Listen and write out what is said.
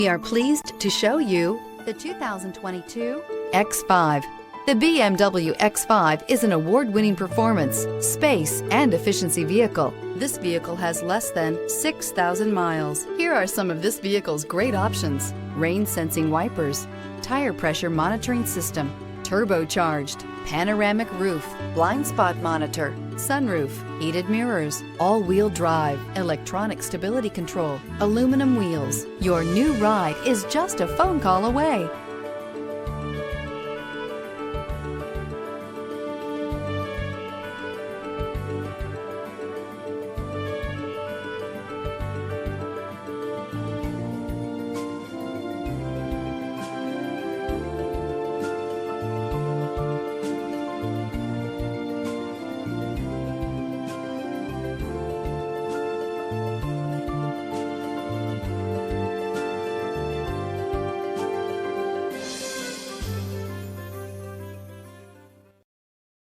We are pleased to show you the 2022 X5. The BMW X5 is an award-winning performance, space, and efficiency vehicle. This vehicle has less than 6,000 miles. Here are some of this vehicle's great options: rain-sensing wipers, tire pressure monitoring system, turbocharged, panoramic roof, blind spot monitor, sunroof, heated mirrors, all-wheel drive, electronic stability control, aluminum wheels. Your new ride is just a phone call away.